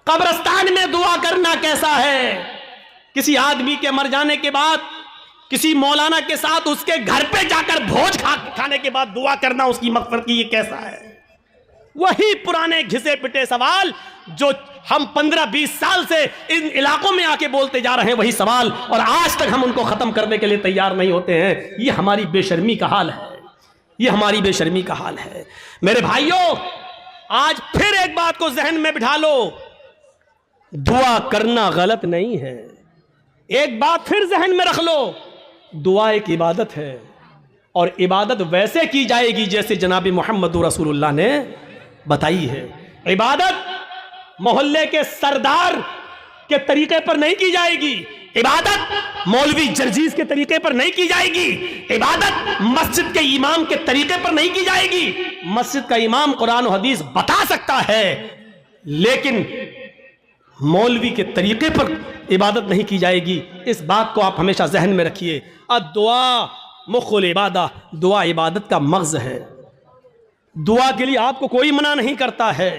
कब्रिस्तान में दुआ करना कैसा है? किसी आदमी के मर जाने के बाद किसी मौलाना के साथ उसके घर पे जाकर भोज खाने के बाद दुआ करना उसकी मग़फ़िरत की, ये कैसा है? वही पुराने घिसे पिटे सवाल जो हम 15-20 साल से इन इलाकों में आके बोलते जा रहे हैं, वही सवाल, और आज तक हम उनको खत्म करने के लिए तैयार नहीं होते हैं। ये हमारी बेशर्मी का हाल है, ये हमारी बेशर्मी का हाल है। मेरे भाइयों, आज फिर एक बात को जहन में बिठा लो, दुआ करना गलत नहीं है। एक बात फिर जहन में रख लो, दुआ एक इबादत है, और इबादत वैसे की जाएगी जैसे जनाब मोहम्मद रसूलुल्लाह ने बताई है। इबादत मोहल्ले के सरदार के तरीके पर नहीं की जाएगी, इबादत मौलवी जर्जीज के तरीके पर नहीं की जाएगी, इबादत मस्जिद के इमाम के तरीके पर नहीं की जाएगी। मस्जिद का इमाम कुरान और हदीस बता सकता है, लेकिन मौलवी के तरीके पर इबादत नहीं की जाएगी। इस बात को आप हमेशा जहन में रखिए। दुआ मुख्कुल इबादा, दुआ इबादत का मग़ज़ है। दुआ के लिए आपको कोई मना नहीं करता है।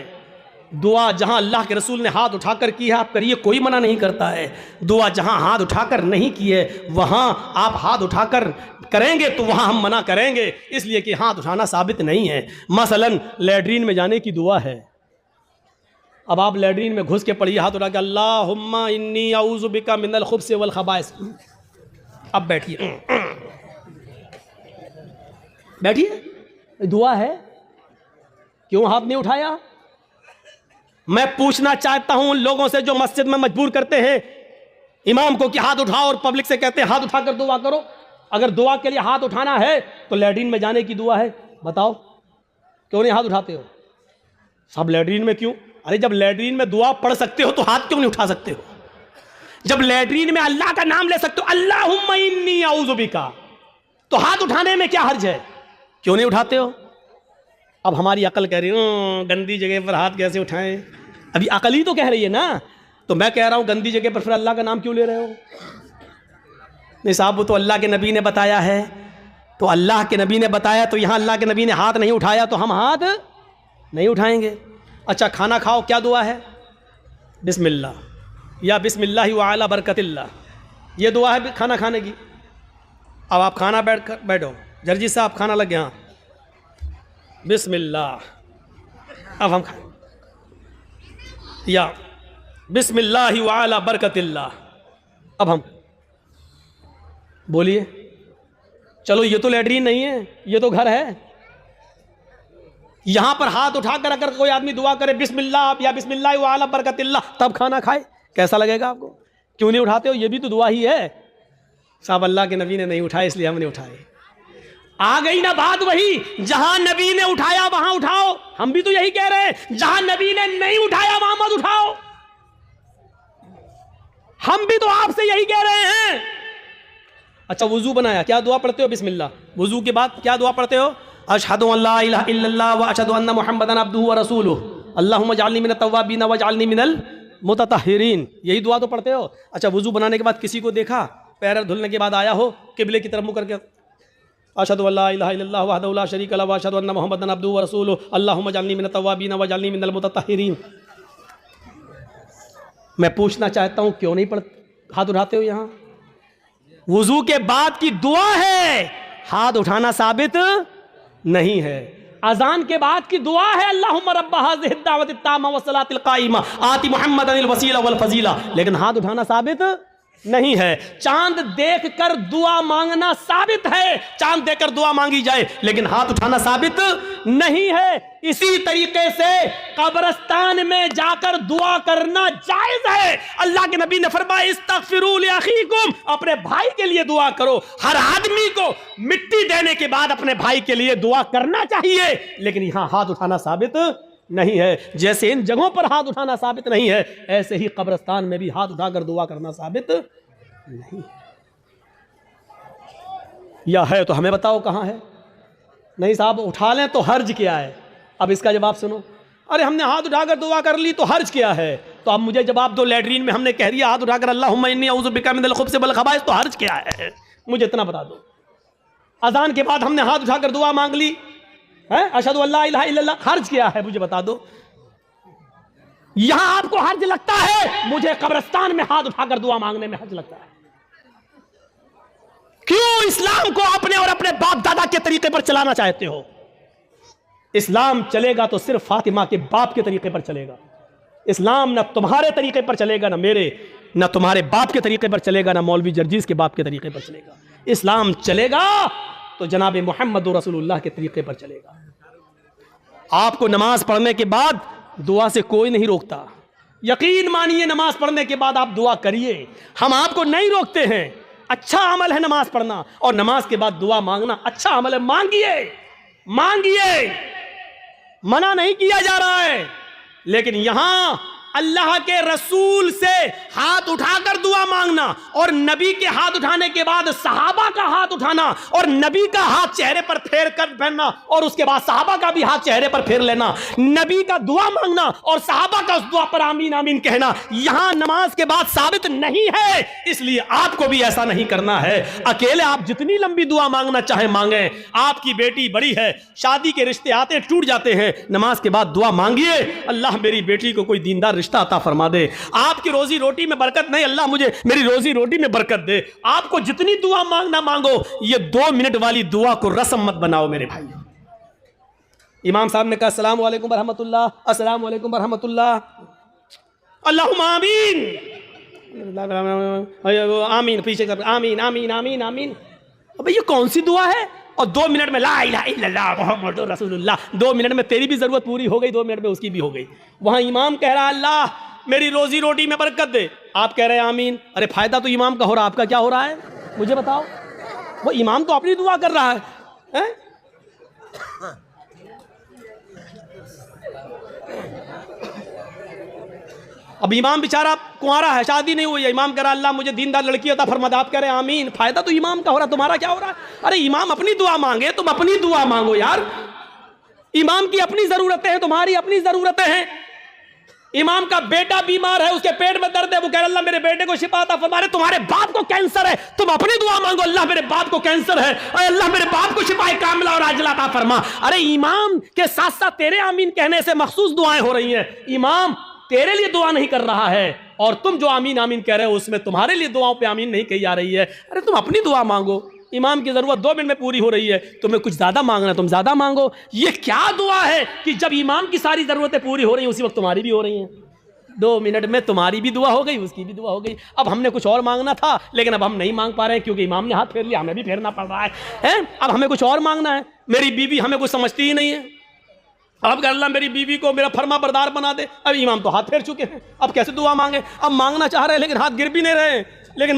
दुआ जहां अल्लाह के रसूल ने हाथ उठाकर की है आप करिए, कोई मना नहीं करता है। दुआ जहां हाथ उठाकर नहीं की है वहां आप हाथ उठाकर करेंगे तो वहां हम मना करेंगे, इसलिए कि हाथ उठाना साबित नहीं है। मसलन लैट्रीन में जाने की दुआ है, अब आप लैट्रीन में घुस के पढ़िए हाथ उठा के, अल्लाहुम्मा इन्नी अऊज़ु बिका मिनल खुब्स वल खबाइस। अब बैठिए, बैठिए, दुआ है, क्यों हाथ नहीं उठाया? मैं पूछना चाहता हूं उन लोगों से जो मस्जिद में मजबूर करते हैं इमाम को कि हाथ उठाओ, और पब्लिक से कहते हैं हाथ उठाकर दुआ करो। अगर दुआ के लिए हाथ उठाना है तो लैट्रीन में जाने की दुआ है, बताओ क्यों नहीं हाथ उठाते हो? सब लैट्रीन में क्यों? अरे जब लैट्रीन में दुआ पढ़ सकते हो तो हाथ क्यों नहीं उठा सकते हो? जब लैट्रीन में अल्लाह का नाम ले सकते हो, अल्लाहुम्मा इन्नी अऊज़ु बिका, तो हाथ उठाने में क्या हर्ज है? क्यों नहीं उठाते हो? अब हमारी अकल कह रही है गंदी जगह पर हाथ कैसे उठाएं? अभी अकल ही तो कह रही है ना, तो मैं कह रहा हूं गंदी जगह पर फिर अल्लाह का नाम क्यों ले रहे हो? नहीं साहब, वो तो अल्लाह के नबी ने बताया है, तो अल्लाह के नबी ने बताया तो यहाँ अल्लाह के नबी ने हाथ नहीं उठाया तो हम हाथ नहीं उठाएंगे। अच्छा, खाना खाओ, क्या दुआ है? बिस्मिल्लाह या बिस्मिल्लाहि व अला बरकतिल्लाह, ये दुआ है खाना खाने की। अब आप खाना बैठो, जर्जी साहब खाना लग गया, बिस्मिल्लाह, अब हम खाएं, या बिस्मिल्लाहि व अला बरकतिल्लाह, अब हम बोलिए। चलो ये तो लैट्रीन नहीं है, ये तो घर है। यहां पर हाथ उठाकर अगर कोई आदमी दुआ करे बिस्मिल्लाह या बिस्मिल्लाह व अला बरकतिल्लाह, तब खाना खाए, कैसा लगेगा आपको? क्यों नहीं उठाते हो? ये भी तो दुआ ही है। साहब अल्लाह के नबी ने नहीं उठाए इसलिए हमने उठाए। आ गई ना बात वही, जहां नबी ने उठाया वहां उठाओ। हम भी तो यही कह रहे हैं, जहां नबी ने नहीं उठाया वहां मत उठाओ। हम भी तो आपसे यही कह रहे हैं। अच्छा, वुजू बनाया, क्या दुआ पढ़ते हो? बिस्मिल्लाह। वुजू के बाद क्या दुआ पढ़ते हो? अशहदु अल्ला इलाहा इल्लल्लाह व अशहदु अन्ना मुहम्मदन अब्दुहु व रसूलुहु अल्लाहुम्मा जअलनी मिनत तव्वाबीन व जअलनी मिनल मुततहिरीन, यही दुआ तो पढ़ते हो। अच्छा, वुजू बनाने के बाद किसी को देखा, पैर धुलने के बाद आया हो किबले की तरफ मुंह करके, अशहदु अल्ला इलाहा इल्लल्लाह वहदहु ला शरीका लहु व अशहदु अन्ना मुहम्मदन अब्दुहु व रसूलुहु अल्लाहुम्मा जअलनी मिनत तव्वाबीन व जअलनी मिनल मुततहिरीन। मैं पूछना चाहता हूं क्यों नहीं हाथ उठाते हो? यहां वुजू के बाद की दुआ है, हाथ उठाना साबित नहीं है। अजान के बाद की दुआ है, अल्लाहुम्मा रब्बा हाज़िहि दावति ताम्मा व सलातिल काइमा आति मुहम्मदनिल वसीला वल फजीला, लेकिन हाथ उठाना साबित नहीं है। चांद देखकर दुआ मांगना साबित है, चांद देखकर दुआ मांगी जाए, लेकिन हाथ उठाना साबित नहीं है। इसी तरीके से कब्रिस्तान में जाकर दुआ करना जायज है। अल्लाह के नबी ने फरमाया इस्तगफिरू li अखीकुम, अपने भाई के लिए दुआ करो। हर आदमी को मिट्टी देने के बाद अपने भाई के लिए दुआ करना चाहिए, लेकिन यहां हाथ उठाना साबित नहीं है। जैसे इन जगहों पर हाथ उठाना साबित नहीं है, ऐसे ही कब्रिस्तान में भी हाथ उठाकर दुआ करना साबित नहीं। या है तो हमें बताओ कहां है? नहीं साहब, उठा लें तो हर्ज क्या है? अब इसका जवाब सुनो। अरे हमने हाथ उठाकर दुआ कर ली तो हर्ज क्या है? तो अब मुझे जवाब दो, लैट्रीन में हमने कह दिया हाथ उठाकर अल्लाहुम्मा इन्नी अऊज़ु बिका मिनल खुब्ज़ि वल खबाइस, तो हर्ज क्या है? मुझे इतना बता दो। अजान के बाद हमने हाथ उठाकर दुआ मांग ली है, अशहदु अल्ला इलाहा इल्लल्लाह, हर्ज क्या है? मुझे बता दो। यहां आपको हर्ज लगता है, मुझे कब्रिस्तान में हाथ उठाकर दुआ मांगने में हर्ज लगता है। क्यों इस्लाम को अपने और अपने बाप दादा के तरीके पर चलाना चाहते हो? इस्लाम चलेगा तो सिर्फ फातिमा के बाप के तरीके पर चलेगा। इस्लाम ना तुम्हारे तरीके पर चलेगा, ना मेरे, ना तुम्हारे बाप के तरीके पर चलेगा, ना मौलवी जर्जीस के बाप के तरीके पर चलेगा। इस्लाम चलेगा तो जनाब मोहम्मद रसूलुल्लाह के तरीके पर चलेगा। आपको नमाज पढ़ने के बाद दुआ से कोई नहीं रोकता। यकीन मानिए, नमाज पढ़ने के बाद आप दुआ करिए, हम आपको नहीं रोकते हैं। अच्छा अमल है नमाज पढ़ना, और नमाज के बाद दुआ मांगना अच्छा अमल है। मांगिए, मांगिए, मना नहीं किया जा रहा है। लेकिन यहां अल्लाह के रसूल से हाथ उठाकर दुआ मांगना, और नबी के हाथ उठाने के बाद सहाबा का हाथ उठाना, और नबी का हाथ चेहरे पर फेर कर पहनना, और उसके बाद सहाबा का भी हाथ चेहरे पर फेर लेना, नबी का दुआ मांगना और सहाबा का उस दुआ पर आमीन आमीन कहना, यहां नमाज के बाद साबित नहीं है। इसलिए आपको भी ऐसा नहीं करना है। अकेले आप जितनी लंबी दुआ मांगना चाहे मांगे। आपकी बेटी बड़ी है, शादी के रिश्ते आते टूट जाते हैं, नमाज के बाद दुआ मांगिए, अल्लाह मेरी बेटी को कोई दीनदार रिश्ता अता फरमा दे। आपकी रोजी रोटी में बरकत नहीं, अल्लाह मुझे मेरी रोजी रोटी में बरकत दे। आपको जितनी दुआ मांगना मांगो, ये 2 मिनट वाली दुआ को रस्म मत बनाओ मेरे भाई। इमाम साहब ने कहा अस्सलाम वालेकुम रहमतुल्लाह, अस्सलाम वालेकुम रहमतुल्लाह, अल्लाहुम्मा आमीन, आमीन, पीछे कर आमीन आमीन आमीन आमीन। अबे ये कौन सी दुआ है? और 2 मिनट में ला इलाहा इल्लल्लाह मुहम्मदुर रसूलुल्लाह, 2 मिनट में तेरी भी जरूरत पूरी हो गई, 2 मिनट में उसकी भी हो गई। वहां इमाम कह रहा है अल्लाह मेरी रोजी रोटी में बरकत दे, आप कह रहे हैं आमीन। अरे फायदा तो इमाम का हो रहा, आपका क्या हो रहा है मुझे बताओ? वो इमाम तो अपनी दुआ कर रहा है? अब इमाम बेचारा कुंवारा है, शादी नहीं हुई है, इमाम कह रहा अल्लाह मुझे दीनदार लड़की अता फरमा दे, आप कह रहे हैं आमीन। फायदा तो इमाम का हो रहा, तुम्हारा क्या हो रहा है? अरे इमाम अपनी दुआ मांगे, तुम अपनी दुआ मांगो यार। इमाम की अपनी जरूरतें हैं, तुम्हारी अपनी जरूरतें हैं। इमाम का बेटा बीमार है, उसके पेट में दर्द है, वो कह रहा अल्लाह मेरे बेटे को शिफा अता फरमा दे। तुम्हारे बाप को कैंसर है, तुम अपनी दुआ मांगो अल्लाह मेरे बाप को कैंसर है, अल्लाह मेरे बाप को शिफा कामिला और आजिला अता फरमा। अरे इमाम के साथ साथ तेरे आमीन कहने से मखसूस दुआएं हो रही हैं। इमाम तेरे लिए दुआ नहीं कर रहा है, और तुम जो आमीन आमीन कह रहे हो उसमें तुम्हारे लिए दुआओं पे आमीन नहीं कही जा रही है। अरे तुम अपनी दुआ मांगो, इमाम की जरूरत 2 मिनट में पूरी हो रही है, तुम्हें कुछ ज्यादा मांगना तुम ज्यादा मांगो। ये क्या दुआ है कि जब इमाम की सारी जरूरतें पूरी हो रही हैं उसी वक्त तुम्हारी भी हो रही हैं। 2 मिनट में तुम्हारी भी दुआ हो गई, उसकी भी दुआ हो गई। अब हमने कुछ और मांगना था, लेकिन अब हम नहीं मांग पा रहे हैं क्योंकि इमाम ने हाथ फेर लिया, हमें भी फेरना पड़ रहा है। अब हमें कुछ और मांगना है। मेरी बीवी हमें कुछ समझती ही नहीं है, अब अल्लाह मेरी बीवी को मेरा फर्मा बरदार बना दे। अब इमाम तो हाथ फेर चुके हैं, अब कैसे दुआ मांगे? अब मांगना चाह रहे हैं लेकिन हाथ गिर भी नहीं रहे, लेकिन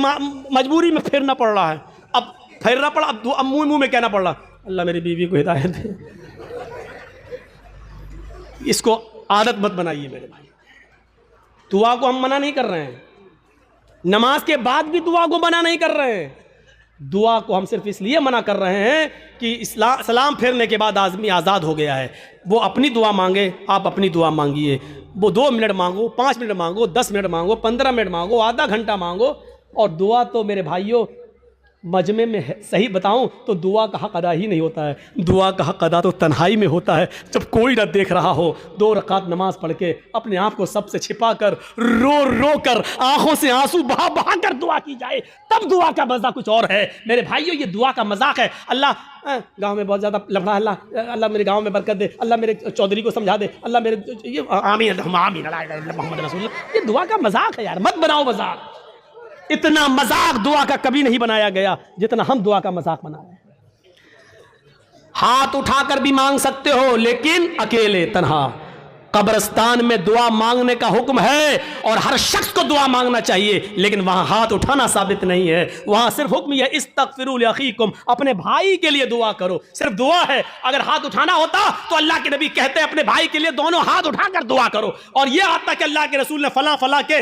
मजबूरी में फेरना पड़ रहा है। अब फेरना पड़ा, अब मुंह में कहना पड़ रहा अल्लाह मेरी बीवी को हिदायत दे। इसको आदत मत बनाइए मेरे भाई। दुआ को हम मना नहीं कर रहे हैं, नमाज के बाद भी दुआ को मना नहीं कर रहे हैं। दुआ को हम सिर्फ इसलिए मना कर रहे हैं कि सलाम फेरने के बाद आदमी आज़ाद हो गया है। वो अपनी दुआ मांगे, आप अपनी दुआ मांगिए। वो 2 मिनट मांगो, 5 मिनट मांगो, 10 मिनट मांगो, 15 मिनट मांगो, आधा घंटा मांगो। और दुआ तो मेरे भाइयों मजमे में है, सही बताऊं तो दुआ का हक अदा ही नहीं होता है। दुआ का हक अदा तो तन्हाई में होता है, जब कोई ना देख रहा हो, 2 रकात नमाज पढ़ के अपने आप को सबसे छिपा कर, रो रो कर, आंखों से आंसू बहा बहा कर दुआ की जाए, तब दुआ का मजा कुछ और है मेरे भाइयों। ये दुआ का मजाक है। अल्लाह गांव में बहुत ज़्यादा लफड़ा, अल्लाह मेरे गांव में बरकत दे, अल्लाह मेरे चौधरी को समझा दे, अल्लाह मेरे ये आमीन आमीन मोहम्मद रसूलुल्लाह। ये दुआ का मजाक है यार, मत बनाओ मजाक। इतना मजाक दुआ का कभी नहीं बनाया गया जितना हम दुआ का मजाक बना रहे हैं। हाथ उठाकर भी मांग सकते हो, लेकिन अकेले तन्हा। कब्रिस्तान में दुआ मांगने का हुक्म है और हर शख्स को दुआ मांगना चाहिए, लेकिन वहां हाथ उठाना साबित नहीं है। वहां सिर्फ हुक्म यह इस्तगफिरू लिअखीकुम, अपने भाई के लिए दुआ करो, सिर्फ दुआ है। अगर हाथ उठाना होता तो अल्लाह के नबी कहते हैं अपने भाई के लिए दोनों हाथ उठाकर दुआ करो। और यह आता कि अल्लाह के रसूल ने फला फला के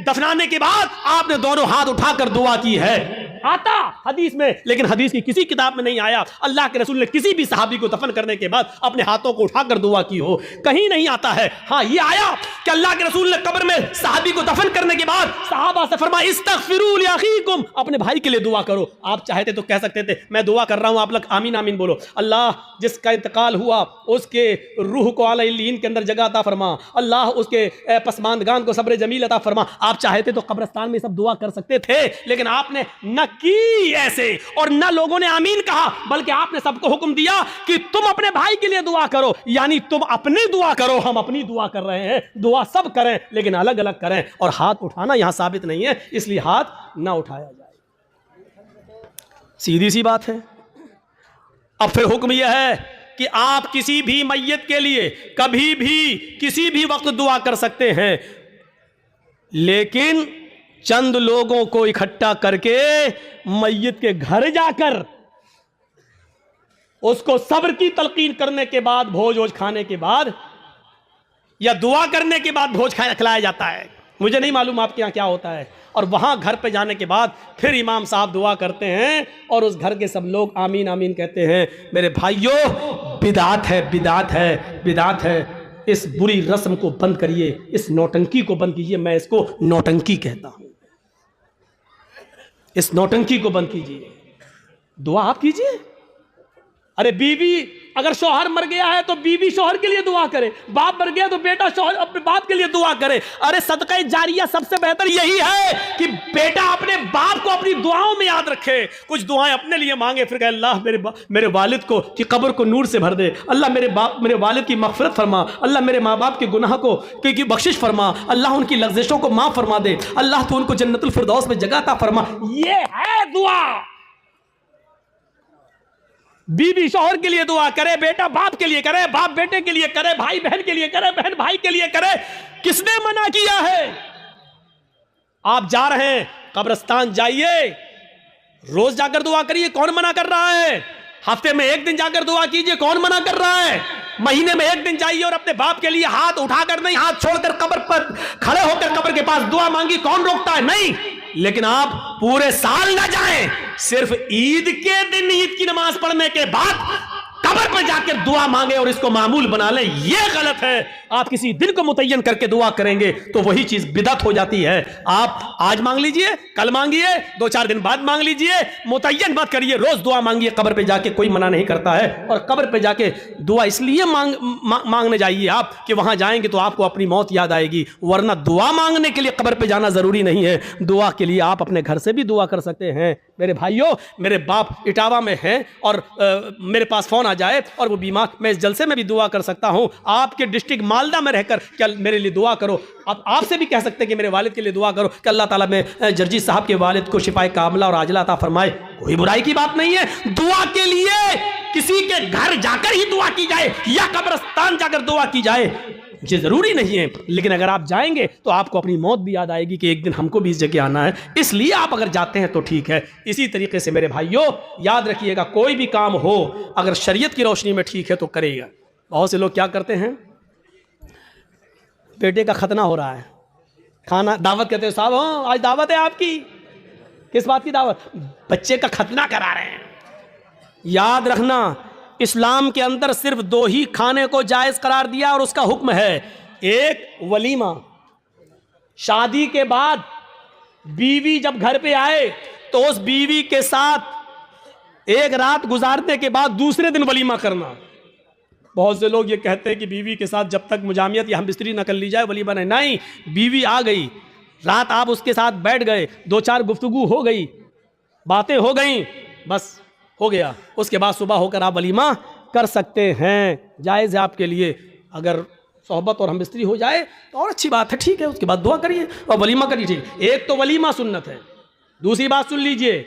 दफनाने के बाद आपने दोनों हाथ उठाकर दुआ की है। आता हदीस में, लेकिन हदीस की किसी किताब में नहीं आया अल्लाह के रसूल ने किसी भी सहाबी को दफन करने के बाद अपने हाथों को उठाकर दुआ की हो, कहीं नहीं आता है। हाँ, ये आया कि अल्लाह के रसूल ने कब्र में सहाबी को दफन करने के बाद सहाबा से फरमाया इस्तगफिरू लिअखीकुम, अपने भाई के लिए दुआ करो। आप चाहते तो कह सकते थे मैं दुआ कर रहा हूं, आप लोग आमीन आमीन बोलो। अल्लाह जिसका इंतकाल हुआ उसके रूह को आला इल्लीन के अंदर जगह अता फरमा, अल्लाह उसके पसमानदगान को सब्र जमील अता फरमा। आप चाहते तो कब्रिस्तान में सब दुआ कर सकते थे, लेकिन आपने न की ऐसे और न लोगों ने आमीन कहा, बल्कि आपने सबको हुक्म दिया कि तुम अपने भाई के लिए दुआ करो, यानी तुम अपनी दुआ करो, हम अपनी दुआ कर रहे हैं। दुआ सब करें लेकिन अलग अलग करें, और हाथ उठाना यहां साबित नहीं है, इसलिए हाथ ना उठाया जाए। सीधी सी बात है। अब फिर हुक्म यह है कि आप किसी भी मैयत के लिए कभी भी किसी भी वक्त दुआ कर सकते हैं, लेकिन चंद लोगों को इकट्ठा करके मैयत के घर जाकर उसको सब्र की तलकीन करने के बाद, भोज वोज खाने के बाद या दुआ करने के बाद भोज खिलाया जाता है। मुझे नहीं मालूम आपके यहाँ क्या होता है। और वहां घर पे जाने के बाद फिर इमाम साहब दुआ करते हैं और उस घर के सब लोग आमीन आमीन कहते हैं। मेरे भाइयों, बिदात है, बिदात है, बिदात है। इस बुरी रस्म को बंद करिए, इस नौटंकी को बंद कीजिए। मैं इसको नौटंकी कहता हूं। इस नौटंकी को बंद कीजिए। दुआ आप कीजिए। अरे बीवी, अगर शौहर मर गया है तो बीवी शौहर के लिए दुआ करे, बाप मर गया तो बेटा शौहर अपने बाप के लिए दुआ करे। अरे सदका जारिया सबसे बेहतर यही है कि बेटा अपने बाप को अपनी दुआओं में याद रखे, कुछ दुआएं अपने लिए मांगे, फिर कहे अल्लाह मेरे वालिद को की कब्र को नूर से भर दे, अल्लाह मेरे वालिद की मग़फ़िरत फरमा, अल्लाह मेरे माँ बाप के गुनाह को की बख्शिश फरमा, अल्लाह उनकी लग़्ज़िशों को माफ़ फरमा दे, अल्लाह तो उनको जन्नतुल फ़िरदौस में जगह अता फरमा। ये है दुआ। बीवी शौहर के लिए दुआ करे, बेटा बाप के लिए करे, बाप बेटे के लिए करे, भाई बहन के लिए करे, बहन भाई के लिए करे। किसने मना किया है? आप जा रहे हैं कब्रिस्तान, जाइए, रोज जाकर दुआ करिए, कौन मना कर रहा है? हफ्ते में एक दिन जाकर दुआ कीजिए, कौन मना कर रहा है? महीने में एक दिन जाइए और अपने बाप के लिए हाथ उठाकर नहीं, हाथ छोड़कर कब्र पर खड़े होकर कब्र के पास दुआ मांगी, कौन रोकता है? नहीं। लेकिन आप पूरे साल ना जाएं, सिर्फ ईद के दिन ईद की नमाज पढ़ने के बाद कब्र पर जाकर दुआ मांगे और इसको मामूल बना लें, यह गलत है। आप किसी दिन को मुतय्यन करके दुआ करेंगे तो वही चीज बिदअत हो जाती है। आप आज मांग लीजिए, कल मांगिए, 2-4 दिन बाद मांग लीजिए, मुतय्यन मत करिए, रोज दुआ मांगिए। कब्र पे जाके कोई मना नहीं करता है। और कब्र पे जाके दुआ इसलिए मांगने जाइए आप कि वहां जाएंगे तो आपको अपनी मौत याद आएगी, वरना दुआ मांगने के लिए कब्र पे जाना जरूरी नहीं है। दुआ के लिए आप अपने घर से भी दुआ कर सकते हैं। मेरे भाइयों, मेरे बाप इटावा में हैं और मेरे पास फोन आ जाए और वो बीमार, मैं इस जलसे में भी दुआ कर सकता हूं। आपके डिस्ट्रिक्ट मालदा में रहकर क्या मेरे लिए दुआ करो। आप आपसे भी कह सकते हैं कि मेरे वालिद के लिए दुआ करो कि अल्लाह ताला में जर्जी साहब के वालिद को शिफाए कामला और आजला अता फरमाए। कोई बुराई की बात नहीं है। दुआ के लिए किसी के घर जाकर ही दुआ की जाए या कब्रिस्तान जाकर दुआ की जाए, ये जरूरी नहीं है। लेकिन अगर आप जाएंगे तो आपको अपनी मौत भी याद आएगी कि एक दिन हमको भी इस जगह आना है, इसलिए आप अगर जाते हैं तो ठीक है। इसी तरीके से मेरे भाइयों, याद रखिएगा, कोई भी काम हो अगर शरीयत की रोशनी में ठीक है तो करेगा। बहुत से लोग क्या करते हैं, बेटे का खतना हो रहा है, खाना दावत कहते हैं, साहब हाँ आज दावत है आपकी। किस बात की दावत? बच्चे का खतना करा रहे हैं। याद रखना, इस्लाम के अंदर सिर्फ 2 ही खाने को जायज़ करार दिया और उसका हुक्म है, एक वलीमा। शादी के बाद बीवी जब घर पे आए तो उस बीवी के साथ एक रात गुजारने के बाद दूसरे दिन वलीमा करना। बहुत से लोग ये कहते हैं कि बीवी के साथ जब तक मुजामियत या हमबिस्तरी न कर ली जाए वलीमा नहीं। नहीं, बीवी आ गई, रात आप उसके साथ बैठ गए, 2-4 गुफ्तगू हो गई, बातें हो गई, बस हो गया। उसके बाद सुबह होकर आप वलीमा कर सकते हैं, जायज़ है आपके लिए। अगर सोहबत और हमबिस्तरी हो जाए तो और अच्छी बात है, ठीक है। उसके बाद दुआ करिए और वलीमा करिए, ठीक। एक तो वलीमा सुन्नत है। दूसरी बात सुन लीजिए,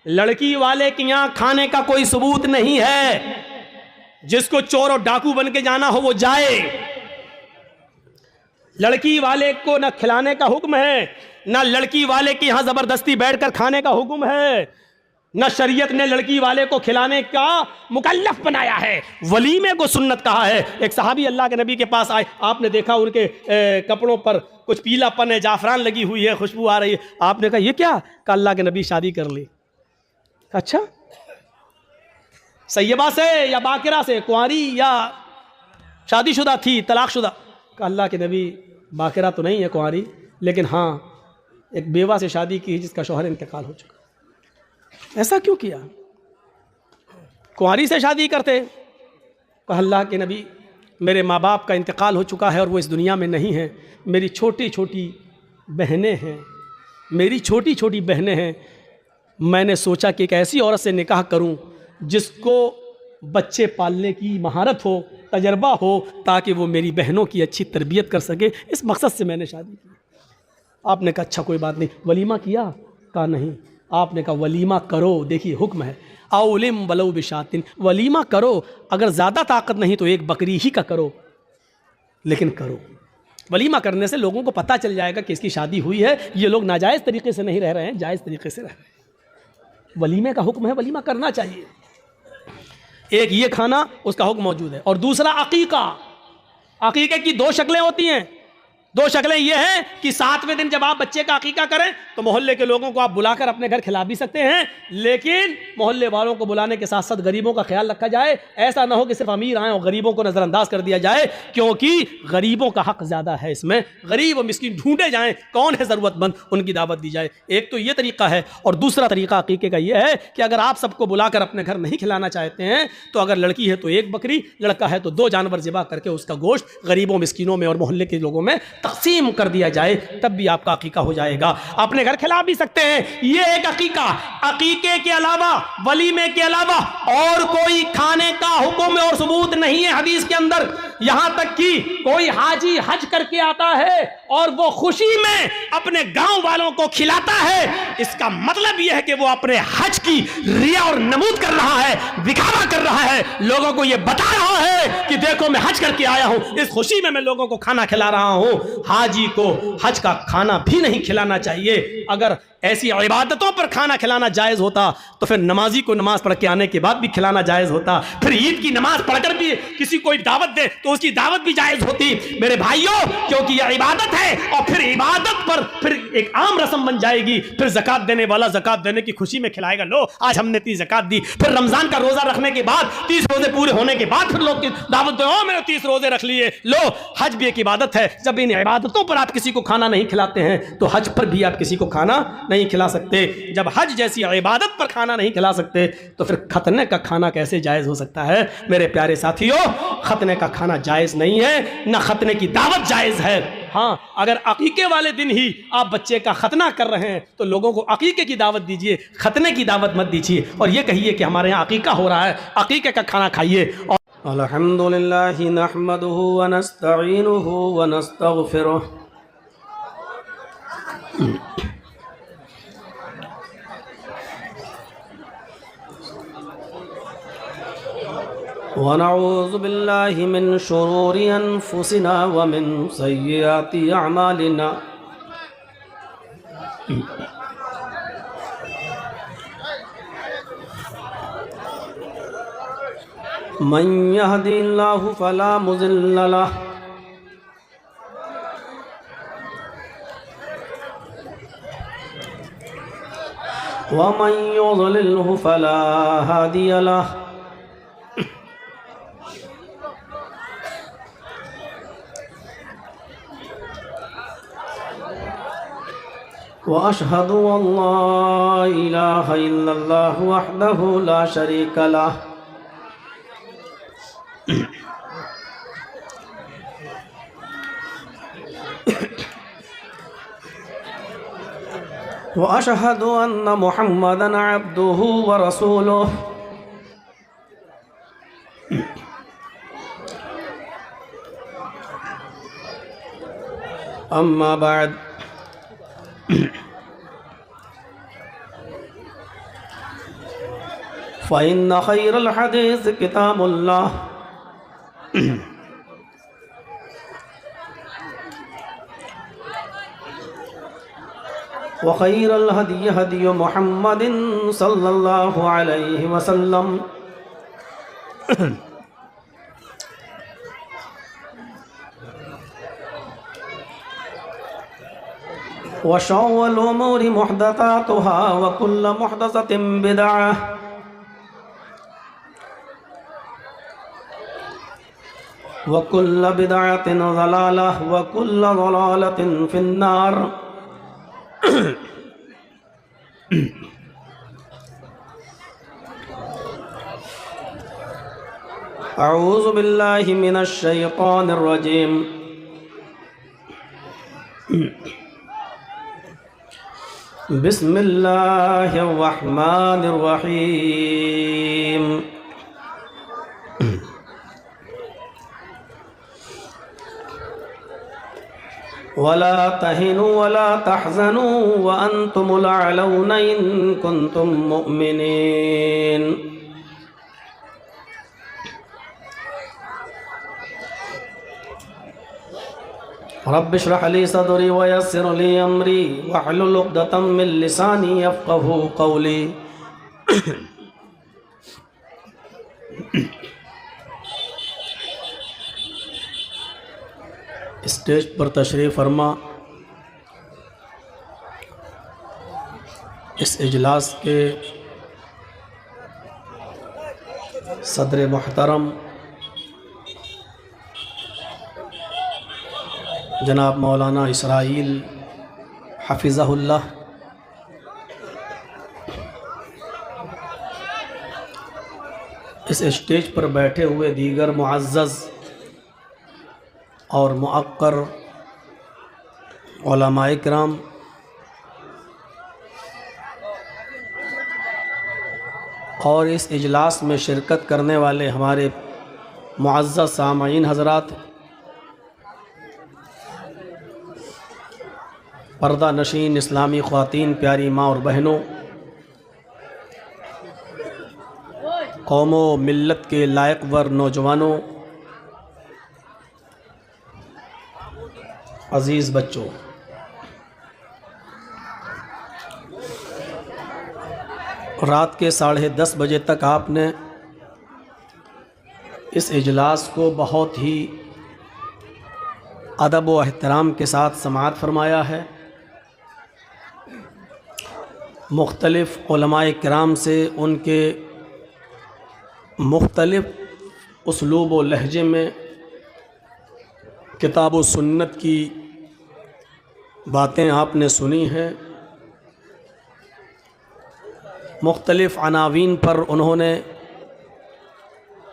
लड़की वाले के यहाँ खाने का कोई सबूत नहीं है। जिसको चोर और डाकू बन के जाना हो वो जाए। लड़की वाले को न खिलाने का हुक्म है, न लड़की वाले के यहाँ जबरदस्ती बैठकर खाने का हुक्म है, न शरीयत ने लड़की वाले को खिलाने का मुकल्लफ बनाया है। वलीमे को सुन्नत कहा है। एक सहाबी अल्लाह के नबी के पास आए, आपने देखा उनके कपड़ों पर कुछ पीलापन है, जाफरान लगी हुई है, खुशबू आ रही है। आपने कहा ये क्या? कहा अल्लाह के नबी शादी कर ली। अच्छा, सैयबा से या बाकिरा से, कुंवारी या शादीशुदा थी, तलाकशुदा? कहा अल्लाह के नबी बाकिरा तो नहीं है कुंवारी, लेकिन हाँ एक बेवा से शादी की जिसका शौहर इंतकाल हो चुका। ऐसा क्यों किया? कुंवारी से शादी करते। कहा अल्लाह के नबी मेरे माँ बाप का इंतकाल हो चुका है और वो इस दुनिया में नहीं है, मेरी छोटी छोटी बहनें हैं, मेरी छोटी छोटी बहनें हैं, मैंने सोचा कि एक ऐसी औरत से निकाह करूं जिसको बच्चे पालने की महारत हो, तजर्बा हो, ताकि वो मेरी बहनों की अच्छी तरबियत कर सके। इस मकसद से मैंने शादी की। आपने कहा अच्छा कोई बात नहीं, वलीमा किया? कहा नहीं। आपने कहा वलीमा करो, देखिए हुक्म है, औलिम वलौ बिशातिन, वलीमा करो, अगर ज़्यादा ताकत नहीं तो एक बकरी ही का करो, लेकिन करो। वलीमा करने से लोगों को पता चल जाएगा कि इसकी शादी हुई है, ये लोग नाजायज़ तरीके से नहीं रह रहे हैं, जायज़ तरीके से रह रहे हैं। वलीमे का हुक्म है, वलीमा करना चाहिए। एक ये खाना, उसका हुक्म मौजूद है। और दूसरा अकीका। अकीके की दो शक्लें होती हैं। दो शक्लें ये हैं कि 7वें दिन जब आप बच्चे का अकीका करें तो मोहल्ले के लोगों को आप बुलाकर अपने घर खिला भी सकते हैं, लेकिन मोहल्ले वालों को बुलाने के साथ साथ गरीबों का ख्याल रखा जाए। ऐसा ना हो कि सिर्फ अमीर आए और गरीबों को नज़रअंदाज कर दिया जाए, क्योंकि गरीबों का हक ज़्यादा है इसमें। गरीब और मिस्कीन ढूंढे जाएँ, कौन है ज़रूरतमंद, उनकी दावत दी जाए। एक तो ये तरीका है। और दूसरा तरीका अकीके का ये है कि अगर आप सबको बुलाकर अपने घर नहीं खिलाना चाहते हैं तो अगर लड़की है तो एक बकरी, लड़का है तो 2 जानवर ज़िबा करके उसका गोश्त गरीबों, मिस्कीनों में और मोहल्ले के लोगों में तकसीम कर दिया जाए, तब भी आपका अकीका हो जाएगा। अपने घर खिला भी सकते हैं। ये एक अकीका। अकीके के अलावा, वलीमे के अलावा और कोई खाने का हुक्म और सबूत नहीं है हदीस के अंदर। यहां तक कि कोई हाजी हज करके आता है और वो खुशी में अपने गांव वालों को खिलाता है, इसका मतलब यह है कि वो अपने हज की रिया और नमूद कर रहा है, दिखावा कर रहा है, लोगों को यह बता रहा है कि देखो मैं हज करके आया हूं, इस खुशी में मैं लोगों को खाना खिला रहा हूं। हाजी को हज का खाना भी नहीं खिलाना चाहिए। अगर ऐसी इबादतों पर खाना खिलाना जायज़ होता तो फिर नमाजी को नमाज पढ़ के आने के बाद भी खिलाना जायज़ होता। फिर ईद की नमाज पढ़कर भी किसी को दावत दे तो उसकी दावत भी जायज़ होती। मेरे भाइयों, क्योंकि यह इबादत है और फिर इबादत पर फिर एक आम रस्म बन जाएगी। फिर ज़कात देने वाला ज़कात देने की खुशी में खिलाएगा, लो आज हमने 30 ज़कात दी। फिर रमज़ान का रोज़ा रखने के बाद, 30 रोज़े पूरे होने के बाद फिर लोग दावत दो, मैंने 30 रोज़े रख लिए। लो, हज भी एक इबादत है। जब इन इबादतों पर आप किसी को खाना नहीं खिलाते हैं तो हज पर भी आप किसी को खाना नहीं खिला सकते। जब हज जैसी इबादत पर खाना नहीं खिला सकते तो फिर खतने का खाना कैसे जायज़ हो सकता है? मेरे प्यारे साथियों, खतने का खाना जायज़ नहीं है, ना खतने की दावत जायज़ है। हाँ, अगर अकीके वाले दिन ही आप बच्चे का खतना कर रहे हैं तो लोगों को अकीके की दावत दीजिए, खतने की दावत मत दीजिए। और ये कहिए कि हमारे यहाँ अकीका हो रहा है, अकीके का खाना खाइए। अल्हम्दुलिल्लाहि नहमदुहु व नस्तईनुहु व नस्तगफिरुह व नऊज़ु बिल्लाहि मिन शुरूरि अनफुसिना व मिन सय्यिआति अअमालिना। मन यहदिल्लाहु फला मुज़िल्ल लह व मन युज़लिल्हु फला हादिय लह। व अशहदु अल्ला इलाहा इल्लल्लाह वहदहु ला शरीक लह व अशहदु अन्ना मुहम्मदन अब्दुहु व रसूलुहु। अम्मा बाद, फ़इन्न खैरल हदीस किताबुल्लाह व खैरल हदी हदी मुहम्मदिन सल्लल्लाहु अलैहि वसल्लम व शर्रुल उमूरि मुहदसातुहा व कुल्लु मुहदसतिन बिदअह व कुल्लु बिदअतिन ज़लालह व कुल्लु ज़लालतिन फिन्नार। अऊज़ु बिल्लाहि मिनश शैतानिर रजीम। बिस्मिल्लाहिर रहमानिर रहीम। वला तहिनु वला तहज़नु व अंतुमुल अअलौना इन कुंतुम मुमिनीन। रब्बि इश्रह ली सदरी व यस्सिर ली अमरी वहलुल उक़दतम मिन लिसानी यफ़क़हू क़ौली। स्टेज पर तशरीफ़ फरमा इस इजलास के सदर मोहतरम जनाब मौलाना इसराइल हफ़िज़हुल्लाह, इस स्टेज पर बैठे हुए दीगर मुअज़्ज़ज़ और मुअक्कर उलमाए किराम, और इस इजलास में शिरकत करने वाले हमारे मुअज़्ज़ज़ सामईन हज़रात, पर्दा नशीन इस्लामी ख़वातीन, प्यारी माँ और बहनों, कौमों मिल्लत के लायक वर नौजवानों, अज़ीज़ बच्चों, रात के 10:30 बजे तक आपने इस इजलास को बहुत ही अदब व एहतराम के साथ समाअत फरमाया है। मुख्तलिफ़ उलमाए किराम से उनके मुख्तलिफ़ उसलूब व लहजे में किताब व सुन्नत की बातें आपने सुनी हैं। मुख्तलिफ़ अनावीन पर उन्होंने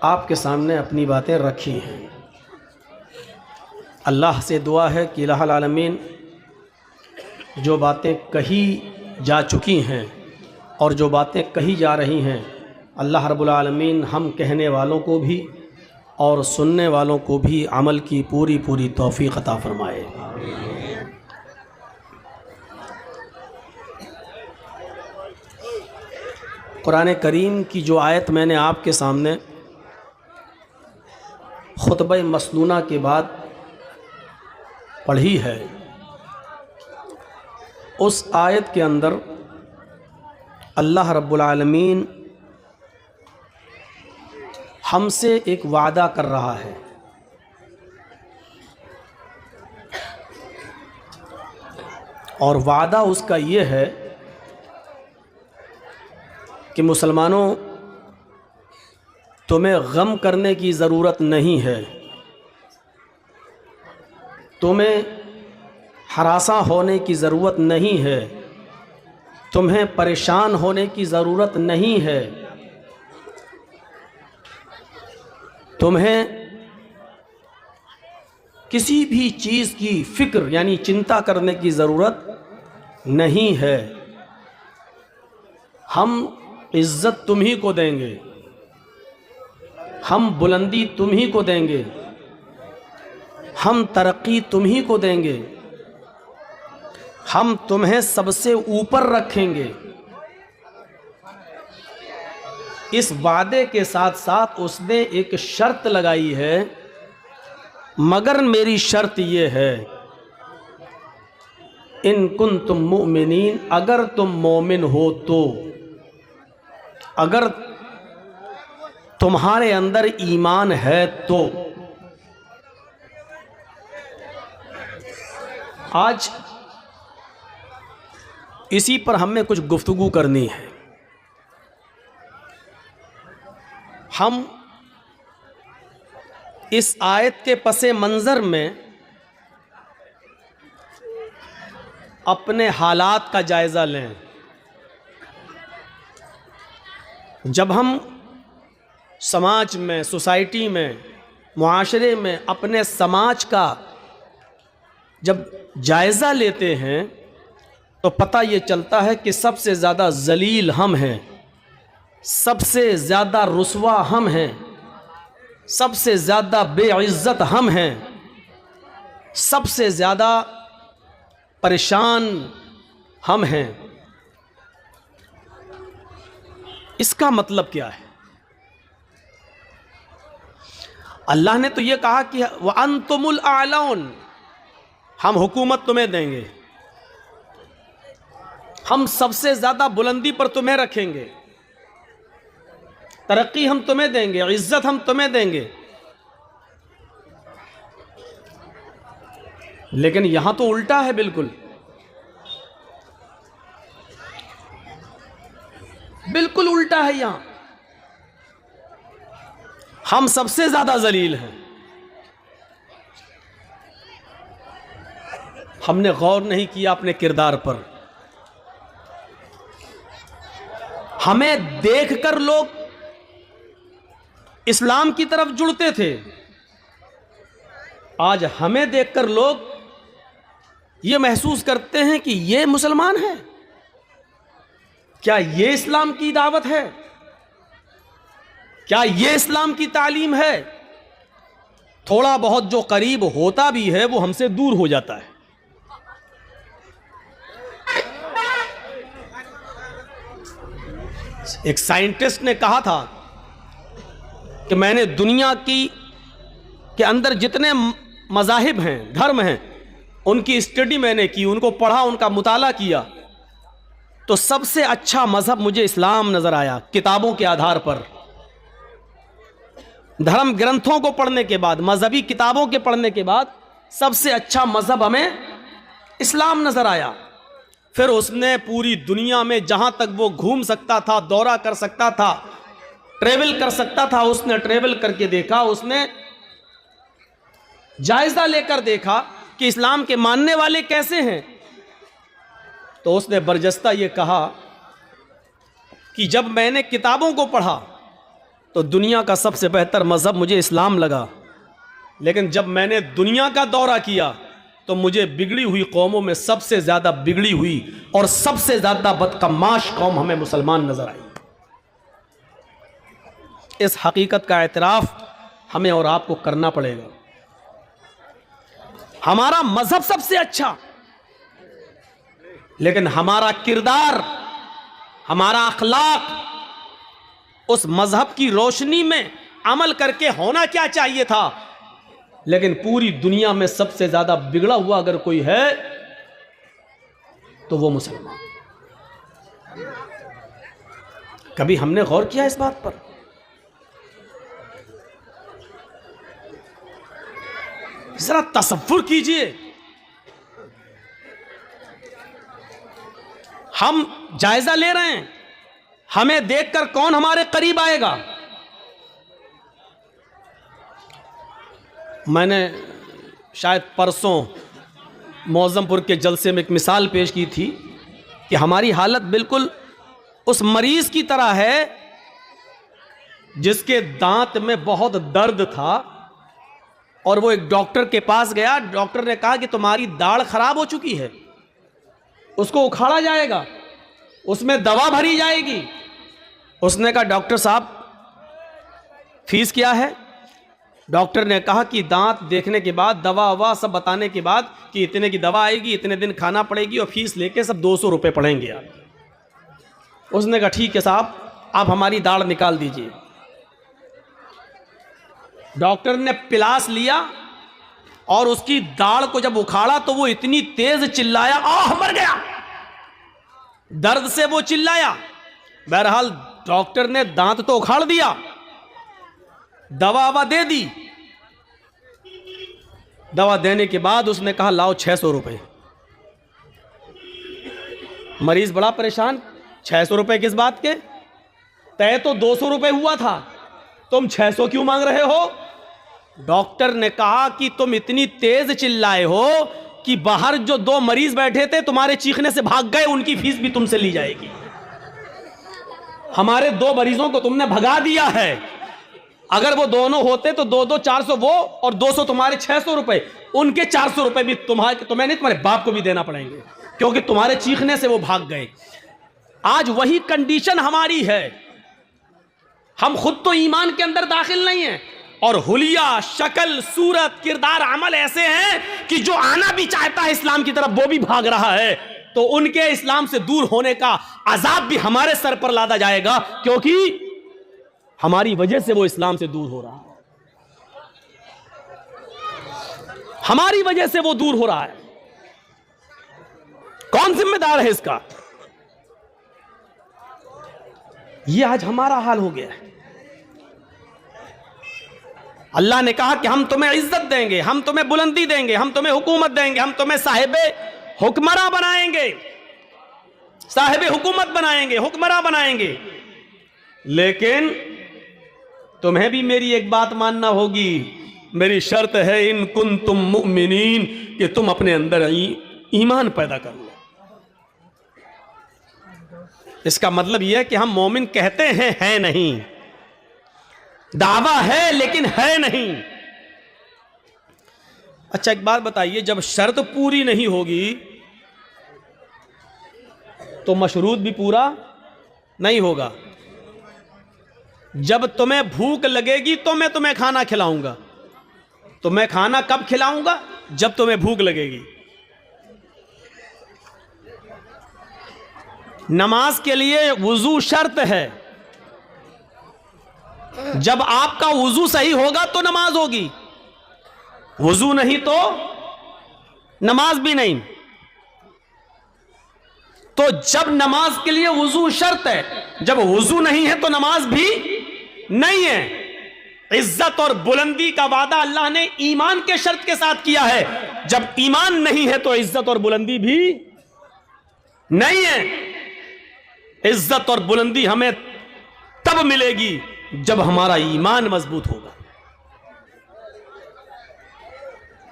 आपके सामने अपनी बातें रखी हैं। अल्लाह से दुआ है कि इलाहुल आलमीन जो बातें कही जा चुकी हैं और जो बातें कही जा रही हैं, अल्लाह रब्बुल आलमीन हम कहने वालों को भी और सुनने वालों को भी अमल की पूरी पूरी तौफ़ीक़ अता फ़रमाए। कुरान करीम की जो आयत मैंने आपके सामने खुतबा मसनूना के बाद पढ़ी है, उस आयत के अंदर अल्लाह रब्बुल आलमीन हमसे एक वादा कर रहा है। और वादा उसका ये है कि मुसलमानों, तुम्हें गम करने की ज़रूरत नहीं है, तुम्हें हरासा होने की ज़रूरत नहीं है, तुम्हें परेशान होने की ज़रूरत नहीं है, तुम्हें किसी भी चीज़ की फ़िक्र यानी चिंता करने की ज़रूरत नहीं है। हम इज़्ज़त तुम ही को देंगे, हम बुलंदी तुम ही को देंगे, हम तरक्की तुम ही को देंगे, हम तुम्हें सबसे ऊपर रखेंगे। इस वादे के साथ साथ उसने एक शर्त लगाई है, मगर मेरी शर्त ये है, इन कुंतुम मुमिनीन, अगर तुम मोमिन हो तो, अगर तुम्हारे अंदर ईमान है तो। आज इसी पर हमें कुछ गुफ्तगू करनी है। हम इस आयत के पसे मंज़र में अपने हालात का जायज़ा लें। जब हम समाज में, सोसाइटी में, मुआशरे में अपने समाज का जब जायज़ा लेते हैं तो पता ये चलता है कि सबसे ज़्यादा ज़लील हम हैं, सबसे ज़्यादा रुस्वा हम हैं, सबसे ज़्यादा बेइज्जत हम हैं, सबसे ज़्यादा परेशान हम हैं। इसका मतलब क्या है? अल्लाह ने तो ये कहा कि व अंतुमुल आलौन, हम हुकूमत तुम्हें देंगे, हम सबसे ज़्यादा बुलंदी पर तुम्हें रखेंगे, तरक्की हम तुम्हें देंगे, इज्जत हम तुम्हें देंगे। लेकिन यहां तो उल्टा है, बिल्कुल बिल्कुल उल्टा है। यहां हम सबसे ज्यादा जलील हैं। हमने गौर नहीं किया अपने किरदार पर। हमें देखकर लोग इस्लाम की तरफ जुड़ते थे, आज हमें देखकर लोग ये महसूस करते हैं कि ये मुसलमान है। क्या ये इस्लाम की दावत है? क्या ये इस्लाम की तालीम है? थोड़ा बहुत जो करीब होता भी है वो हमसे दूर हो जाता है। एक साइंटिस्ट ने कहा था कि मैंने दुनिया के अंदर जितने मज़ाहिब हैं, धर्म हैं, उनकी स्टडी मैंने की, उनको पढ़ा, उनका मुताला किया, तो सबसे अच्छा मज़हब मुझे इस्लाम नज़र आया। किताबों के आधार पर, धर्म ग्रंथों को पढ़ने के बाद, मजहबी किताबों के पढ़ने के बाद सबसे अच्छा मज़हब हमें इस्लाम नज़र आया। फिर उसने पूरी दुनिया में जहाँ तक वो घूम सकता था, दौरा कर सकता था, ट्रेवल कर सकता था, उसने ट्रेवल करके देखा, उसने जायज़ा लेकर देखा कि इस्लाम के मानने वाले कैसे हैं। तो उसने बरजस्ता ये कहा कि जब मैंने किताबों को पढ़ा तो दुनिया का सबसे बेहतर मज़हब मुझे इस्लाम लगा, लेकिन जब मैंने दुनिया का दौरा किया तो मुझे बिगड़ी हुई कौमों में सबसे ज़्यादा बिगड़ी हुई और सबसे ज़्यादा बदकमाश कौम हमें मुसलमान नज़र आई। इस हकीकत का एतराफ़ हमें और आपको करना पड़ेगा। हमारा मज़हब सबसे अच्छा, लेकिन हमारा किरदार, हमारा अखलाक उस मज़हब की रोशनी में अमल करके होना क्या चाहिए था। लेकिन पूरी दुनिया में सबसे ज़्यादा बिगड़ा हुआ अगर कोई है तो वो मुसलमान। कभी हमने गौर किया इस बात पर? जरा तसव्वुर कीजिए, हम जायजा ले रहे हैं, हमें देखकर कौन हमारे करीब आएगा। मैंने शायद परसों मौज़मपुर के जलसे में एक मिसाल पेश की थी कि हमारी हालत बिल्कुल उस मरीज की तरह है जिसके दांत में बहुत दर्द था और वो एक डॉक्टर के पास गया। डॉक्टर ने कहा कि तुम्हारी दाढ़ खराब हो चुकी है, उसको उखाड़ा जाएगा, उसमें दवा भरी जाएगी। उसने कहा डॉक्टर साहब फीस क्या है? डॉक्टर ने कहा कि दांत देखने के बाद, दवा ववा सब बताने के बाद कि इतने की दवा आएगी, इतने दिन खाना पड़ेगी और फीस लेके सब 200 रुपये पड़ेंगे आप। उसने कहा ठीक है साहब, आप हमारी दाढ़ निकाल दीजिए। डॉक्टर ने पिलास लिया और उसकी दाढ़ को जब उखाड़ा तो वो इतनी तेज चिल्लाया, आह मर गया, दर्द से वो चिल्लाया। बहरहाल डॉक्टर ने दांत तो उखाड़ दिया, दवा ववा दे दी। दवा देने के बाद उसने कहा लाओ 600 रुपये। मरीज बड़ा परेशान, 600 रुपए किस बात के? तय तो 200 रुपए हुआ था, तुम 600 क्यों मांग रहे हो? डॉक्टर ने कहा कि तुम इतनी तेज चिल्लाए हो कि बाहर जो 2 मरीज बैठे थे तुम्हारे चीखने से भाग गए, उनकी फीस भी तुमसे ली जाएगी। हमारे 2 मरीजों को तुमने भगा दिया है, अगर वो दोनों होते तो 2-2 400 वो और 200 तुम्हारे, 600 रुपए, उनके 400 रुपए भी तुम्हें नहीं, तुम्हारे बाप को भी देना पड़ेंगे, क्योंकि तुम्हारे चीखने से वो भाग गए। आज वही कंडीशन हमारी है। हम खुद तो ईमान के अंदर दाखिल नहीं है, और हुलिया, शक्ल, सूरत, किरदार, अमल ऐसे हैं कि जो आना भी चाहता है इस्लाम की तरफ वो भी भाग रहा है। तो उनके इस्लाम से दूर होने का अजाब भी हमारे सर पर लादा जाएगा, क्योंकि हमारी वजह से वो इस्लाम से दूर हो रहा है, हमारी वजह से वो दूर हो रहा है। कौन जिम्मेदार है इसका? ये आज हमारा हाल हो गया है। अल्लाह ने कहा कि हम तुम्हें इज्जत देंगे, हम तुम्हें बुलंदी देंगे, हम तुम्हें हुकूमत देंगे, हम तुम्हें साहिबे हुक्मरा बनाएंगे, साहिबे हुकूमत बनाएंगे, हुक्मरा बनाएंगे। लेकिन तुम्हें भी मेरी एक बात मानना होगी, मेरी शर्त है इन कुंतुम मुमिनीन, कि तुम अपने अंदर ईमान पैदा कर लो। इसका मतलब यह है कि हम मोमिन कहते हैं, है नहीं, दावा है लेकिन है नहीं। अच्छा एक बात बताइए, जब शर्त पूरी नहीं होगी तो मशरूत भी पूरा नहीं होगा। जब तुम्हें भूख लगेगी तो मैं तुम्हें खाना खिलाऊंगा, तो मैं खाना कब खिलाऊंगा? जब तुम्हें भूख लगेगी। नमाज के लिए वुजू शर्त है, जब आपका वुजू सही होगा तो नमाज होगी, वुजू नहीं तो नमाज भी नहीं। तो जब नमाज के लिए वुजू शर्त है, जब वुजू नहीं है तो नमाज भी नहीं है। इज्जत और बुलंदी का वादा अल्लाह ने ईमान के शर्त के साथ किया है, जब ईमान नहीं है तो इज्जत और बुलंदी भी नहीं है। इज्जत और बुलंदी हमें तब मिलेगी जब हमारा ईमान मजबूत होगा।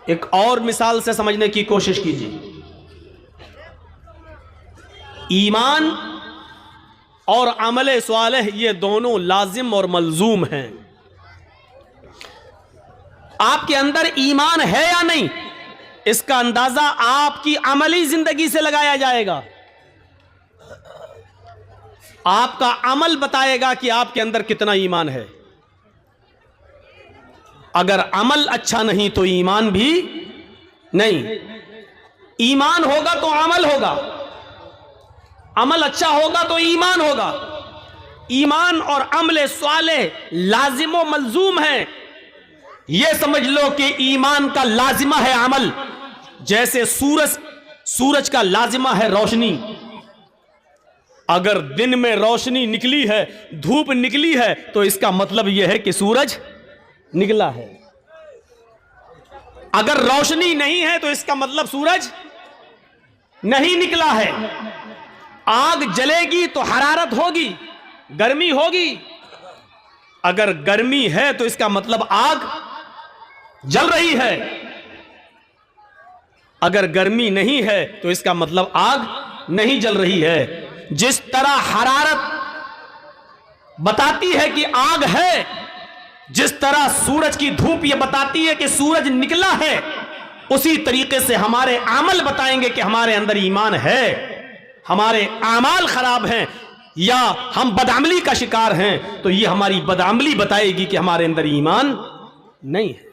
एक और मिसाल से समझने की कोशिश कीजिए। ईमान और अमल स्वालेह ये दोनों लाजिम और मलजूम हैं। आपके अंदर ईमान है या नहीं, इसका अंदाजा आपकी अमली जिंदगी से लगाया जाएगा। आपका अमल बताएगा कि आपके अंदर कितना ईमान है। अगर अमल अच्छा नहीं तो ईमान भी नहीं। ईमान होगा तो अमल होगा, अमल अच्छा होगा तो ईमान होगा। ईमान और अमल स्वालेह लाजिम व मलजूम है। यह समझ लो कि ईमान का लाजिमा है अमल, जैसे सूरज का लाजिमा है रोशनी। अगर दिन में रोशनी निकली है, धूप निकली है, तो इसका मतलब यह है कि सूरज निकला है। अगर रोशनी नहीं है तो इसका मतलब सूरज नहीं निकला है। आग जलेगी तो हरारत होगी, गर्मी होगी। अगर गर्मी है तो इसका मतलब आग जल रही है। अगर गर्मी नहीं है तो इसका मतलब आग नहीं जल रही है। जिस तरह हरारत बताती है कि आग है, जिस तरह सूरज की धूप यह बताती है कि सूरज निकला है, उसी तरीके से हमारे अमल बताएंगे कि हमारे अंदर ईमान है। हमारे अमाल खराब हैं या हम बदअमली का शिकार हैं, तो ये हमारी बदअमली बताएगी कि हमारे अंदर ईमान नहीं है।